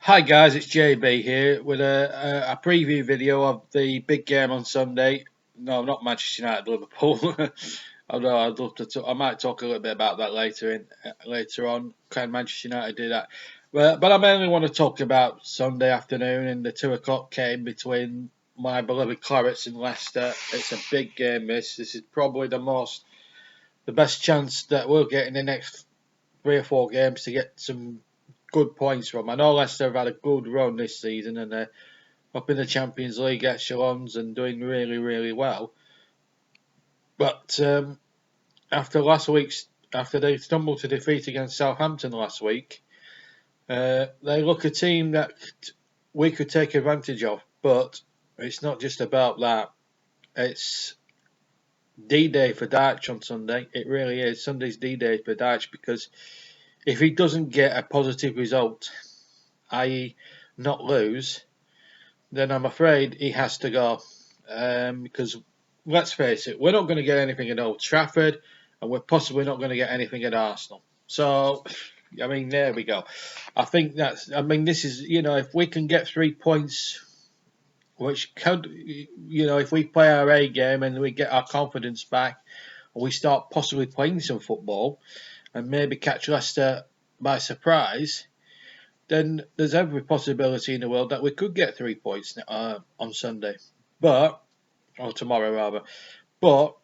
Hi guys, it's JB here with a preview video of the big game on Sunday. No, not Manchester United, Liverpool. Although I'd love to, I might talk a little bit about that later on. Can Manchester United do that? But I mainly want to talk about Sunday afternoon and the 2 o'clock game between my beloved Clarets and Leicester. It's a big game. This is probably the best chance that we'll get in the next 3 or 4 games to get some good points from. I know Leicester have had a good run this season and they're up in the Champions League echelons and doing really, really well. But after they stumbled to defeat against Southampton last week, they look a team that we could take advantage of. But it's not just about that. It's D-Day for Dyche on Sunday. It really is. Sunday's D-Day for Dyche because if he doesn't get a positive result, i.e., not lose, then I'm afraid he has to go. Because let's face it, we're not going to get anything at Old Trafford, and we're possibly not going to get anything at Arsenal. So, I mean, there we go. This is, if we can get 3 points, which could, if we play our A game and we get our confidence back, and we start possibly playing some football, and maybe catch Leicester by surprise, then there's every possibility in the world that we could get 3 points on Sunday, or tomorrow rather. But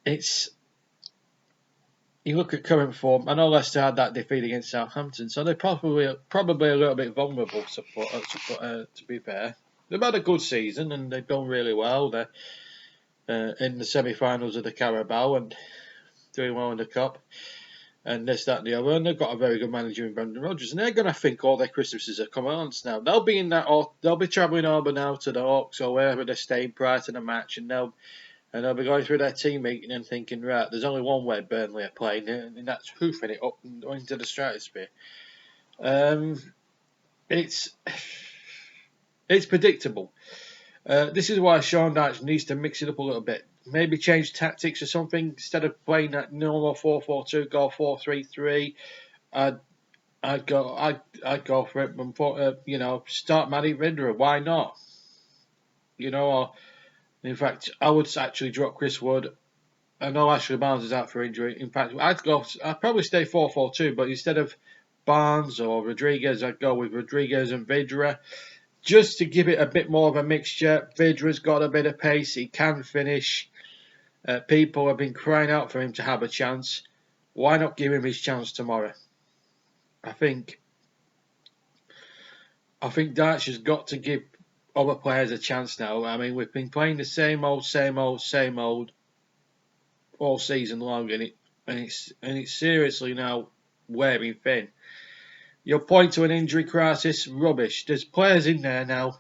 it's you look at current form. I know Leicester had that defeat against Southampton, so they're probably a little bit vulnerable. To be fair, they've had a good season and they've done really well. They're in the semi-finals of the Carabao and doing well in the cup. And this, that, and the other, and they've got a very good manager in Brendan Rodgers, and they're going to think all their Christmases are coming on now. They'll be travelling over now to the Hawks or wherever they're staying prior to the match, and they'll be going through their team meeting and thinking, right, there's only one way Burnley are playing, and that's hoofing it up into the stratosphere. It's it's predictable. This is why Sean Dyche needs to mix it up a little bit. Maybe change tactics or something. Instead of playing that normal 4-4-2, go 4-3-3. I'd go for it. Start Matty Vidra. Why not? Or in fact, I would actually drop Chris Wood. I know Ashley Barnes is out for injury. In fact, I'd probably stay 4-4-2, but instead of Barnes or Rodriguez, I'd go with Rodriguez and Vidra. Just to give it a bit more of a mixture. Vidra's got a bit of pace. He can finish. People have been crying out for him to have a chance. Why not give him his chance tomorrow? I think Dyche has got to give other players a chance now. I mean, we've been playing the same old all season long, and it's seriously now wearing thin. Your point to an injury crisis, rubbish. There's players in there now.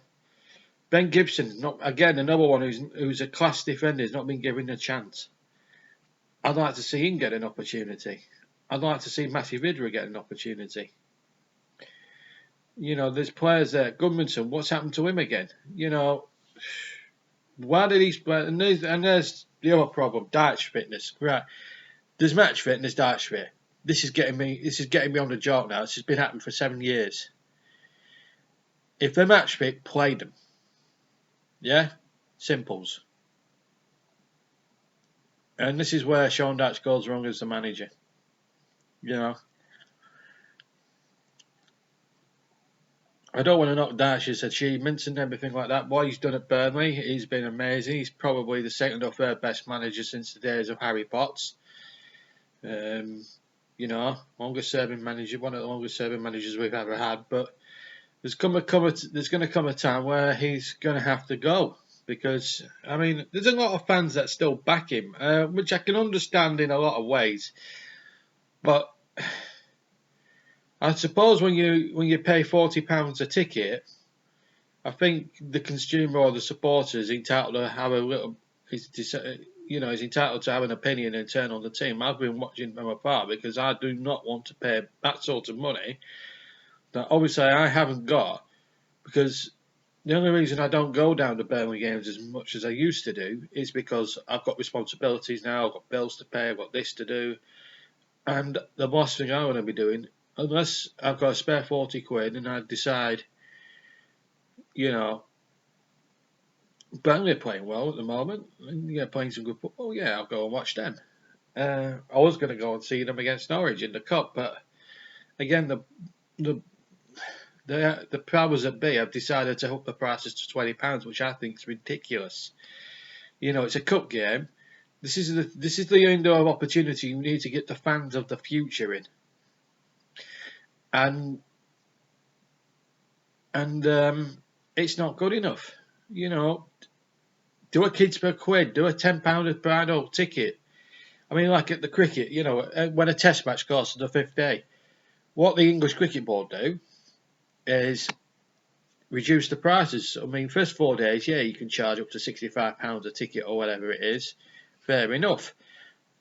Ben Gibson, not again another one who's a class defender, has not been given a chance. I'd like to see him get an opportunity. I'd like to see Matty Vidra get an opportunity. There's players there. Goodmanson, what's happened to him again? Why did he play? And there's the other problem, Dyche fitness. Right, there's match fit and there's Dyche fit. This is getting me on the job now. This has been happening for 7 years. If they're match fit, play them. Yeah, simples. And this is where Sean Dyche goes wrong as the manager. I don't want to knock Dyche's achievements and everything like that. What he's done at Burnley, he's been amazing. He's probably the second or third best manager since the days of Harry Potts. Longest serving manager, one of the longest serving managers we've ever had. But there's going to come a time where he's going to have to go because there's a lot of fans that still back him, which I can understand in a lot of ways. But I suppose when you pay £40 a ticket, I think the consumer or the supporter is entitled to have a little. Is entitled to have an opinion and turn on the team. I've been watching from afar because I do not want to pay that sort of money that obviously I haven't got, because the only reason I don't go down to Burnley games as much as I used to do is because I've got responsibilities now. I've got bills to pay. I've got this to do, and the last thing I want to be doing unless I've got a spare 40 quid and I decide, you know, Burnley are playing well at the moment, and playing some good football, yeah, I'll go and watch them. I was going to go and see them against Norwich in the cup, but again, the powers that be have decided to up the prices to £20, which I think is ridiculous. It's a cup game. This is the window of opportunity you need to get the fans of the future in, and it's not good enough. Do a kids per quid, do a £10 per adult ticket. I mean, like at the cricket, when a test match goes to the fifth day, what the English Cricket Board do is reduce the prices. I mean, first 4 days, yeah, you can charge up to £65 a ticket or whatever it is. Fair enough.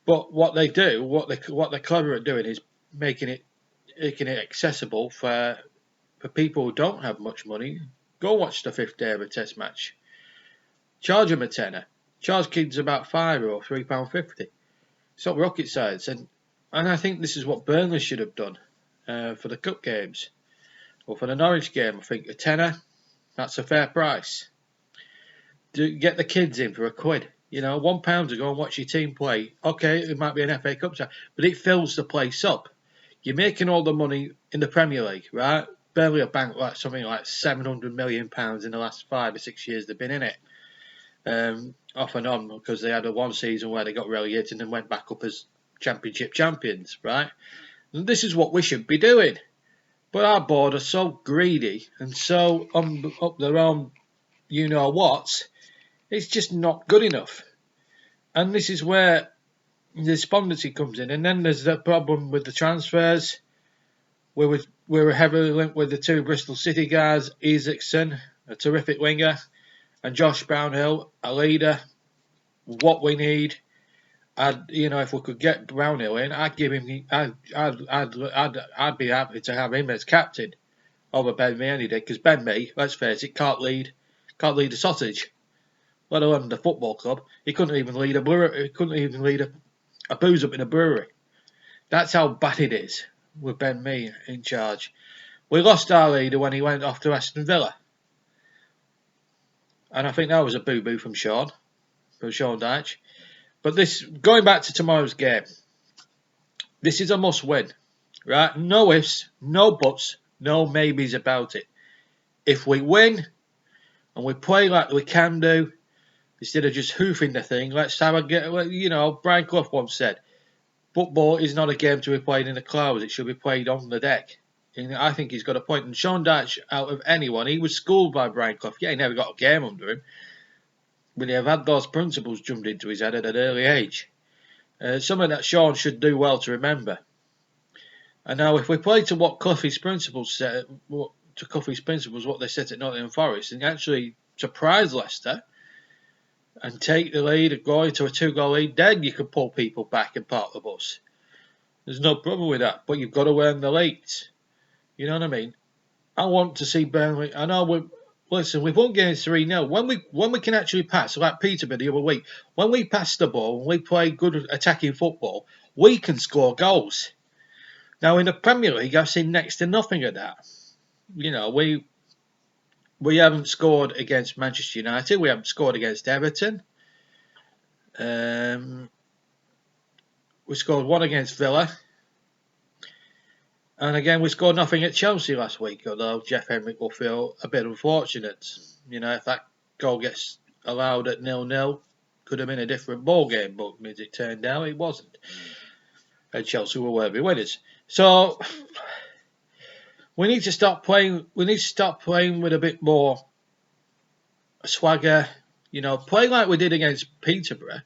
But what they do, what they're clever at doing, is making it accessible for people who don't have much money. Go watch the fifth day of a test match. Charge them a tenner. Charge kids about £5 or £3.50. It's not rocket science, and I think this is what Burnley should have done for the cup games, or for the Norwich game. I think a tenner, that's a fair price. Get the kids in for a quid. £1 to go and watch your team play. Okay, it might be an FA Cup side, but it fills the place up. You're making all the money in the Premier League, right? Burnley have banked something like £700 million in the last 5 or 6 years they've been in it. Off and on, because they had one season where they got relegated and then went back up as championship champions, right? And this is what we should be doing. But our board are so greedy and so up their own you-know-what, it's just not good enough. And this is where the despondency comes in. And then there's the problem with the transfers. We were heavily linked with the two Bristol City guys, Isaacson, a terrific winger, and Josh Brownhill, a leader. What we need, if we could get Brownhill in, I'd give him. I'd be happy to have him as captain over Ben Mee any day. Because Ben Mee, let's face it, can't lead a sausage, let alone the football club. He couldn't even lead a brewery. He couldn't even lead a booze up in a brewery. That's how bad it is with Ben Mee in charge. We lost our leader when he went off to Aston Villa. And I think that was a boo-boo from Sean Dyche. But going back to tomorrow's game, this is a must-win, right? No ifs, no buts, no maybes about it. If we win, and we play like we can do, instead of just hoofing the thing, let's have a get. Brian Clough once said, football is not a game to be played in the clouds, it should be played on the deck. And I think he's got a point. And Sean Dyche, out of anyone, he was schooled by Brian Clough. Yeah, he never got a game under him, but he have had those principles jumped into his head at an early age. Something that Sean should do well to remember. And now, if we play to what Clough's principles said, what they said at Nottingham Forest, and actually surprise Leicester and take the lead and go into a 2-goal lead, then you can pull people back and park the bus. There's no problem with that, but you've got to earn the leads. You know what I mean? I want to see Burnley. I know we've won games 3-0. When we can actually pass, like Peterborough the other week, when we pass the ball, when we play good attacking football, we can score goals. Now in the Premier League, I've seen next to nothing of that. We haven't scored against Manchester United. We haven't scored against Everton. We scored one against Villa. And again, we scored nothing at Chelsea last week, although Jeff Hendrick will feel a bit unfortunate. If that goal gets allowed at 0-0, could have been a different ball game, but as it turned out, it wasn't. And Chelsea were worthy winners. So we need to start playing. We need to start playing with a bit more swagger. Play like we did against Peterborough.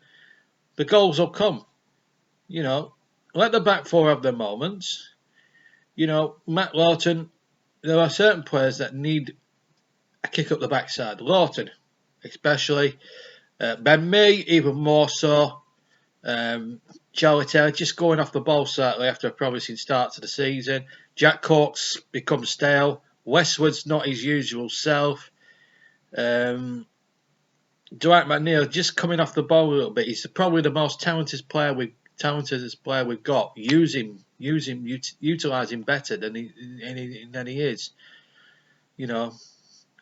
The goals will come. Let the back four have their moments. Matt Lawton, there are certain players that need a kick up the backside. Lawton, especially. Ben Mee, even more so. Charlie Taylor, just going off the ball slightly after a promising start to the season. Jack Cork's become stale. Westwood's not his usual self. Dwight McNeil just coming off the ball a little bit. He's probably the most talented player we've got. Use him use him, utilise him better than he is. You know,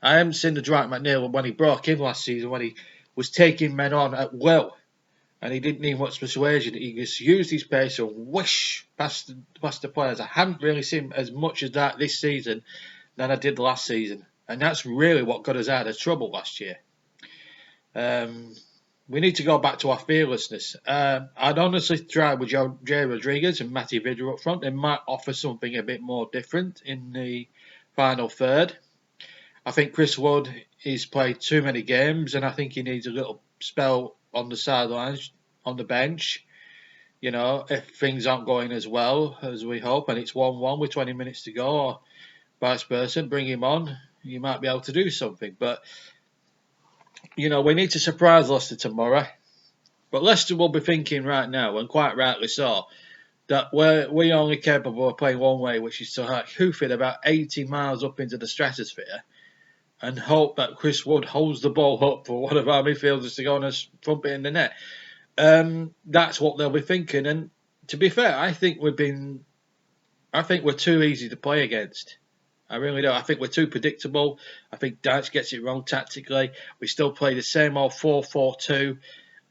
I haven't seen the Dwight McNeil when he broke in last season when he was taking men on at will. And he didn't need much persuasion. He just used his pace and whoosh past the players. I haven't really seen as much as that this season than I did last season. And that's really what got us out of trouble last year. We need to go back to our fearlessness. I'd honestly try with Jay Rodriguez and Matty Vidra up front. They might offer something a bit more different in the final third. I think Chris Wood has played too many games, and I think he needs a little spell on the sidelines, on the bench. You know, if things aren't going as well as we hope, and it's 1-1 with 20 minutes to go, or vice versa, bring him on. You might be able to do something. But, you know, we need to surprise Leicester tomorrow. But Leicester will be thinking right now, and quite rightly so, that we're only capable of playing one way, which is to hoof it about 80 miles up into the stratosphere and hope that Chris Wood holds the ball up for one of our midfielders to go and thump it in the net. That's what they'll be thinking. And to be fair, I think we're too easy to play against. I really do. I think we're too predictable. I think Dyche gets it wrong tactically. We still play the same old 4-4-2.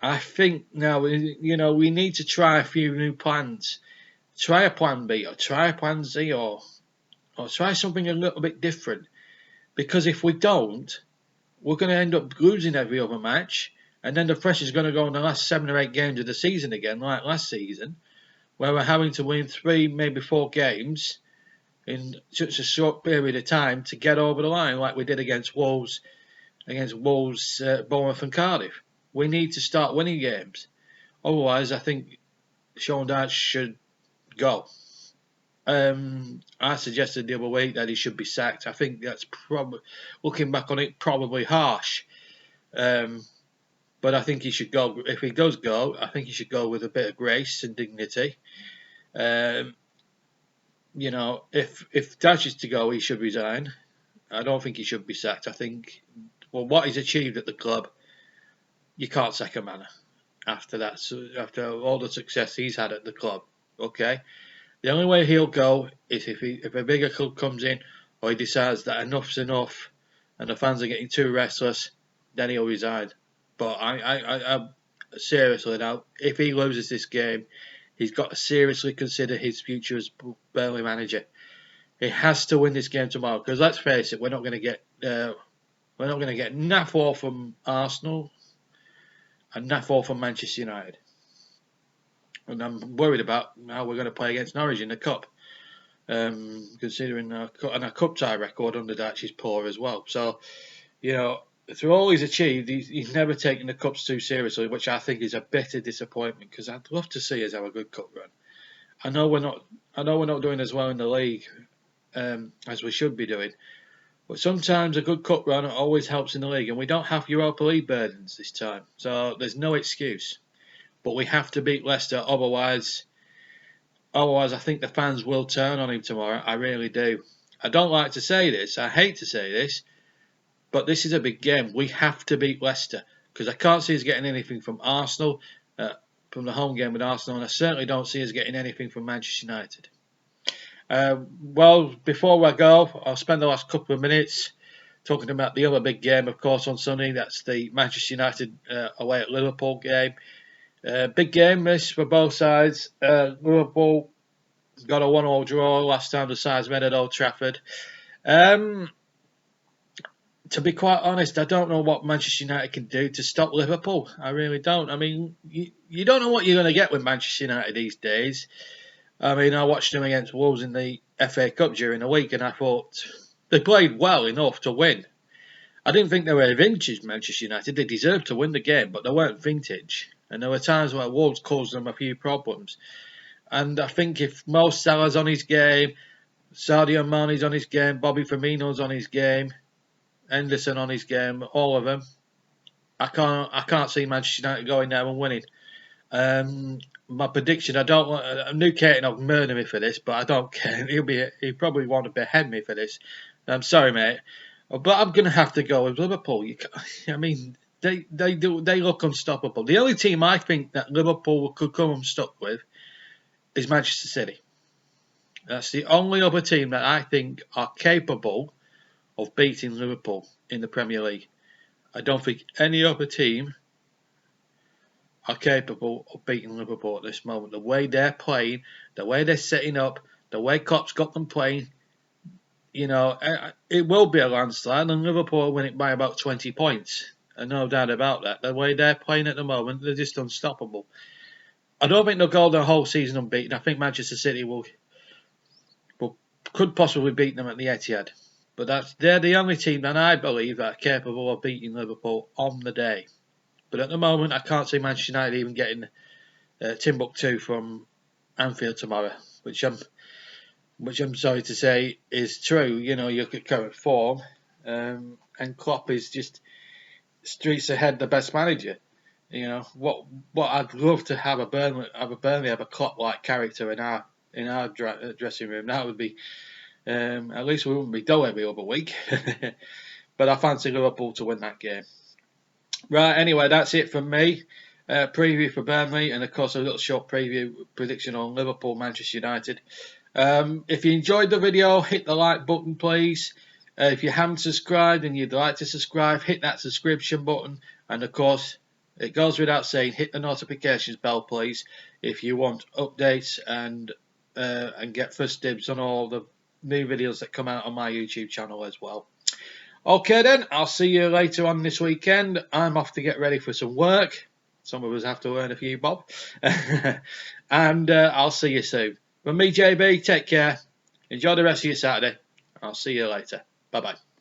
I think now we need to try a few new plans. Try a plan B or try a plan Z or try something a little bit different. Because if we don't, we're going to end up losing every other match. And then the pressure's going to go in the last 7 or 8 games of the season again, like last season, where we're having to win 3, maybe 4 games in such a short period of time to get over the line, like we did against Wolves, Bournemouth and Cardiff. We need to start winning games. Otherwise, I think Sean Dyche should go. I suggested the other week that he should be sacked. I think that's probably, looking back on it, probably harsh. But I think he should go. If he does go, I think he should go with a bit of grace and dignity. If Dyche is to go, he should resign. I don't think he should be sacked. I think, what he's achieved at the club, you can't sack a man after that. After all the success he's had at the club, okay. The only way he'll go is if a bigger club comes in, or he decides that enough's enough, and the fans are getting too restless, then he'll resign. But I seriously now, if he loses this game, he's got to seriously consider his future as Burnley manager. He has to win this game tomorrow, because let's face it, we're not going to get naff all from Arsenal and naff all from Manchester United. And I'm worried about how we're going to play against Norwich in the Cup, considering our Cup tie record under Dyche is poor as well. So, through all he's achieved, he's never taken the Cups too seriously, which I think is a bitter disappointment, because I'd love to see us have a good Cup run. I know we're not doing as well in the league as we should be doing, but sometimes a good Cup run always helps in the league, and we don't have Europa League burdens this time, so there's no excuse. But we have to beat Leicester, otherwise I think the fans will turn on him tomorrow. I really do. I don't like to say this. I hate to say this. But this is a big game. We have to beat Leicester, because I can't see us getting anything from Arsenal, from the home game with Arsenal, and I certainly don't see us getting anything from Manchester United. Before I go, I'll spend the last couple of minutes talking about the other big game, of course, on Sunday. That's the Manchester United away at Liverpool game. Big game, this, for both sides. Liverpool got a 1-1 draw last time the sides met at Old Trafford. To be quite honest, I don't know what Manchester United can do to stop Liverpool. I really don't. I mean, you don't know what you're going to get with Manchester United these days. I mean, I watched them against Wolves in the FA Cup during the week, and I thought they played well enough to win. I didn't think they were vintage Manchester United. They deserved to win the game, but they weren't vintage. And there were times where Wolves caused them a few problems. And I think if Mo Salah's on his game, Sadio Mane's on his game, Bobby Firmino's on his game, Henderson on his game, all of them, I can't see Manchester United going there and winning. My prediction, I knew Caton will murder me for this, but I don't care. He'll probably want to behead me for this. I'm sorry, mate, but I'm going to have to go with Liverpool. They look unstoppable. The only team I think that Liverpool could come unstuck with is Manchester City. That's the only other team that I think are capable of beating Liverpool in the Premier League. I don't think any other team are capable of beating Liverpool at this moment. The way they're playing, the way they're setting up, the way Klopp's got them playing, it will be a landslide, and Liverpool will win it by about 20 points. And no doubt about that. The way they're playing at the moment, they're just unstoppable. I don't think they'll go the whole season unbeaten. I think Manchester City could possibly beat them at the Etihad. But they're the only team that I believe that are capable of beating Liverpool on the day. But at the moment, I can't see Manchester United even getting Timbuktu from Anfield tomorrow, which I'm sorry to say is true. You look at current form, and Klopp is just streets ahead the best manager. What I'd love to have a Burnley have a Klopp-like character in our dressing room. That would be at least we wouldn't be dull every other week. But I fancy Liverpool to win that game. Right, anyway, that's it from me. Preview for Burnley, and of course a little short preview prediction on Liverpool, Manchester United. If you enjoyed the video, hit the like button, please. If you haven't subscribed and you'd like to subscribe, hit that subscription button. And of course, it goes without saying, hit the notifications bell, please, if you want updates and get first dibs on all the new videos that come out on my YouTube channel as well. Okay then, I'll see you later on this weekend. I'm off to get ready for some work. Some of us have to earn a few bob. And I'll see you soon. From me, JB, take care. Enjoy the rest of your Saturday. I'll see you later. Bye-bye.